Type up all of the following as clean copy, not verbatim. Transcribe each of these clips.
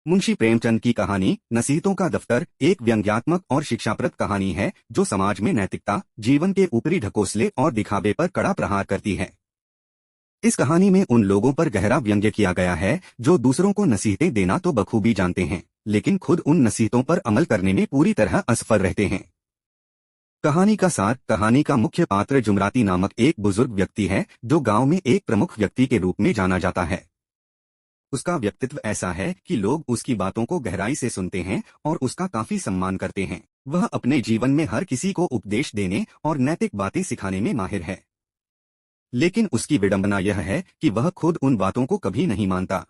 मुंशी प्रेमचंद की कहानी नसीहतों का दफ्तर एक व्यंग्यात्मक और शिक्षाप्रद कहानी है जो समाज में नैतिकता, जीवन के ऊपरी ढकोसले और दिखावे पर कड़ा प्रहार करती है। इस कहानी में उन लोगों पर गहरा व्यंग्य किया गया है जो दूसरों को नसीहतें देना तो बखूबी जानते हैं, लेकिन खुद उन नसीहतों पर अमल करने में पूरी तरह असफल रहते हैं। कहानी का सार। कहानी का मुख्य पात्र जुमराती नामक एक बुजुर्ग व्यक्ति है जो गांव में एक प्रमुख व्यक्ति के रूप में जाना जाता है। उसका व्यक्तित्व ऐसा है कि लोग उसकी बातों को गहराई से सुनते हैं और उसका काफी सम्मान करते हैं। वह अपने जीवन में हर किसी को उपदेश देने और नैतिक बातें सिखाने में माहिर है, लेकिन उसकी विडंबना यह है कि वह खुद उन बातों को कभी नहीं मानता।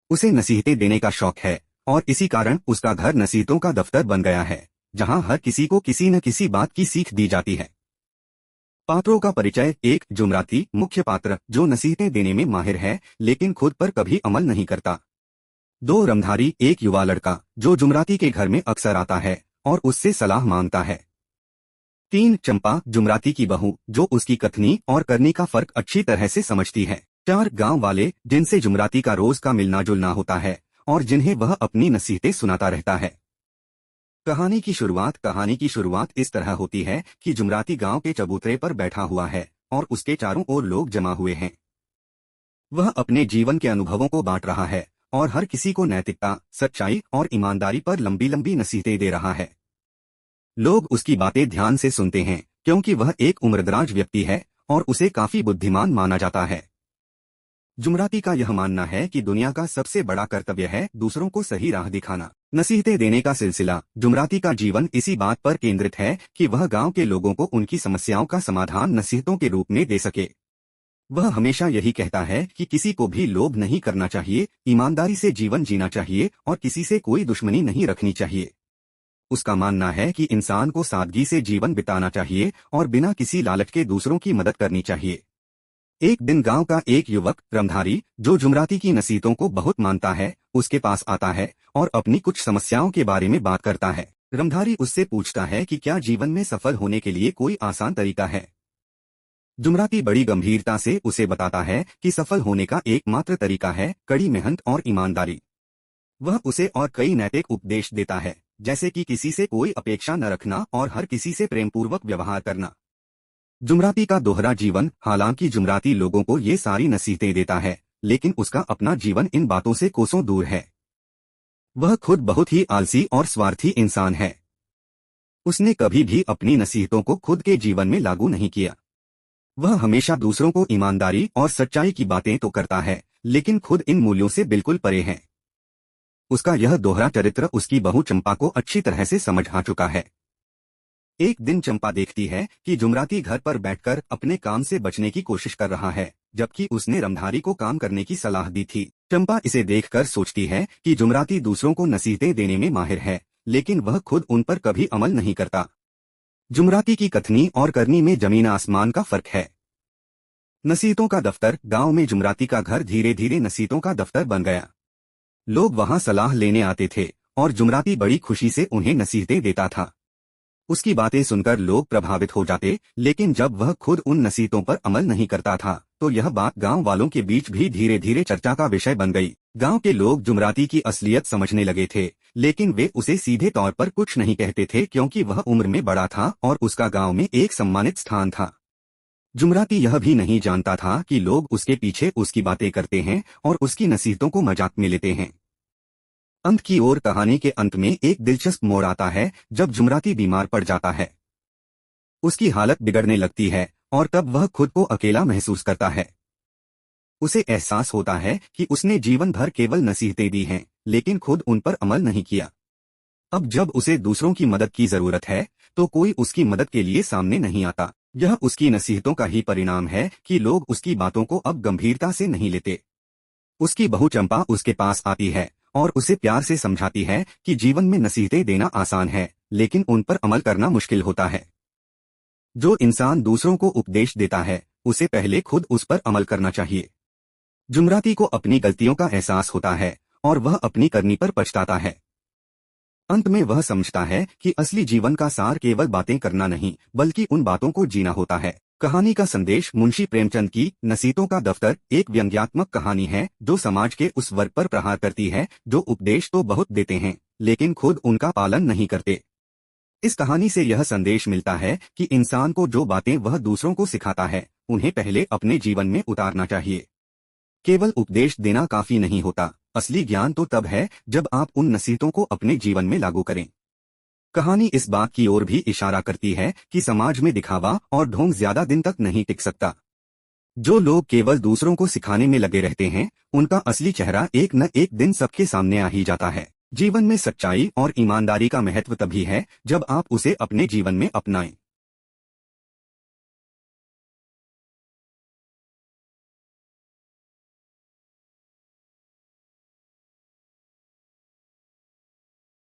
उसे नसीहतें देने का शौक है और इसी कारण उसका घर नसीहतों का दफ्तर बन गया है, जहां हर किसी को किसी न किसी बात की सीख दी जाती है। पात्रों का परिचय। एक जुमराती मुख्य पात्र जो नसीहतें देने में माहिर है लेकिन खुद पर कभी अमल नहीं करता। दो रमधारी। एक युवा लड़का जो जुमराती के घर में अक्सर आता है और उससे सलाह मांगता है। तीन चंपा जुमराती की बहू जो उसकी कथनी और करनी का फर्क अच्छी तरह से समझती है। चार गांव वाले जिनसे जुमराती का रोज का मिलना जुलना होता है और जिन्हें वह अपनी नसीहतें सुनाता रहता है। कहानी की शुरुआत इस तरह होती है कि जुमराती गांव के चबूतरे पर बैठा हुआ है और उसके चारों ओर लोग जमा हुए हैं। वह अपने जीवन के अनुभवों को बांट रहा है और हर किसी को नैतिकता, सच्चाई और ईमानदारी पर लंबी लंबी नसीहतें दे रहा है। लोग उसकी बातें ध्यान से सुनते हैं क्योंकि वह एक उम्रदराज व्यक्ति है और उसे काफी बुद्धिमान माना जाता है। जुमराती का यह मानना है कि दुनिया का सबसे बड़ा कर्तव्य है दूसरों को सही राह दिखाना। नसीहतें देने का सिलसिला। जुमराती का जीवन इसी बात पर केंद्रित है कि वह गांव के लोगों को उनकी समस्याओं का समाधान नसीहतों के रूप में दे सके। वह हमेशा यही कहता है कि किसी को भी लोभ नहीं करना चाहिए, ईमानदारी से जीवन जीना चाहिए और किसी से कोई दुश्मनी नहीं रखनी चाहिए। उसका मानना है कि इंसान को सादगी से जीवन बिताना चाहिए और बिना किसी लालच के दूसरों की मदद करनी चाहिए। एक दिन गांव का एक युवक रमधारी जो जुमराती की नसीहतों को बहुत मानता है उसके पास आता है और अपनी कुछ समस्याओं के बारे में बात करता है। रमधारी उससे पूछता है कि क्या जीवन में सफल होने के लिए कोई आसान तरीका है। जुमराती बड़ी गंभीरता से उसे बताता है कि सफल होने का एकमात्र तरीका है कड़ी मेहनत और ईमानदारी। वह उसे और कई नैतिक उपदेश देता है, जैसे कि किसी से कोई अपेक्षा न रखना और हर किसी से प्रेमपूर्वक व्यवहार करना। जुमराती का दोहरा जीवन। हालांकि जुमराती लोगों को ये सारी नसीहतें देता है, लेकिन उसका अपना जीवन इन बातों से कोसों दूर है। वह खुद बहुत ही आलसी और स्वार्थी इंसान है। उसने कभी भी अपनी नसीहतों को खुद के जीवन में लागू नहीं किया। वह हमेशा दूसरों को ईमानदारी और सच्चाई की बातें तो करता है, लेकिन खुद इन मूल्यों से बिल्कुल परे है। उसका यह दोहरा चरित्र उसकी बहू चंपा को अच्छी तरह से समझ आ चुका है। एक दिन चंपा देखती है कि जुमराती घर पर बैठकर अपने काम से बचने की कोशिश कर रहा है, जबकि उसने रमधारी को काम करने की सलाह दी थी। चंपा इसे देखकर सोचती है कि जुमराती दूसरों को नसीहतें देने में माहिर है, लेकिन वह खुद उन पर कभी अमल नहीं करता। जुमराती की कथनी और करनी में जमीन आसमान का फर्क है। नसीहतों का दफ्तर। गांव में जुमराती का घर धीरे धीरे नसीहतों का दफ्तर बन गया। लोग वहां सलाह लेने आते थे और जुमराती बड़ी खुशी से उन्हें नसीहतें देता था। उसकी बातें सुनकर लोग प्रभावित हो जाते, लेकिन जब वह खुद उन नसीहतों पर अमल नहीं करता था तो यह बात गांव वालों के बीच भी धीरे धीरे चर्चा का विषय बन गई। गांव के लोग जुमराती की असलियत समझने लगे थे, लेकिन वे उसे सीधे तौर पर कुछ नहीं कहते थे क्योंकि वह उम्र में बड़ा था और उसका गांव में एक सम्मानित स्थान था। जुमराती यह भी नहीं जानता था कि लोग उसके पीछे उसकी बातें करते हैं और उसकी नसीहतों को मजाक में लेते हैं। अंत की ओर। कहानी के अंत में एक दिलचस्प मोड़ आता है जब जुमराती बीमार पड़ जाता है। उसकी हालत बिगड़ने लगती है और तब वह खुद को अकेला महसूस करता है। उसे एहसास होता है कि उसने जीवन भर केवल नसीहतें दी हैं, लेकिन खुद उन पर अमल नहीं किया। अब जब उसे दूसरों की मदद की जरूरत है तो कोई उसकी मदद के लिए सामने नहीं आता। यह उसकी नसीहतों का ही परिणाम है कि लोग उसकी बातों को अब गंभीरता से नहीं लेते। उसकी बहू चंपा उसके पास आती है और उसे प्यार से समझाती है कि जीवन में नसीहतें देना आसान है, लेकिन उन पर अमल करना मुश्किल होता है। जो इंसान दूसरों को उपदेश देता है उसे पहले खुद उस पर अमल करना चाहिए। जुमराती को अपनी गलतियों का एहसास होता है और वह अपनी करनी पर पछताता है। अंत में वह समझता है कि असली जीवन का सार केवल बातें करना नहीं, बल्कि उन बातों को जीना होता है। कहानी का संदेश मुंशी प्रेमचंद की नसीहतों का दफ्तर एक व्यंग्यात्मक कहानी है जो समाज के उस वर्ग पर प्रहार करती है जो उपदेश तो बहुत देते हैं लेकिन खुद उनका पालन नहीं करते। इस कहानी से यह संदेश मिलता है कि इंसान को जो बातें वह दूसरों को सिखाता है उन्हें पहले अपने जीवन में उतारना चाहिए। केवल उपदेश देना काफी नहीं होता, असली ज्ञान तो तब है जब आप उन नसीहतों को अपने जीवन में लागू करें। कहानी इस बात की ओर भी इशारा करती है कि समाज में दिखावा और ढोंग ज्यादा दिन तक नहीं टिक सकता। जो लोग केवल दूसरों को सिखाने में लगे रहते हैं उनका असली चेहरा एक न एक दिन सबके सामने आ ही जाता है। जीवन में सच्चाई और ईमानदारी का महत्व तभी है जब आप उसे अपने जीवन में अपनाएं।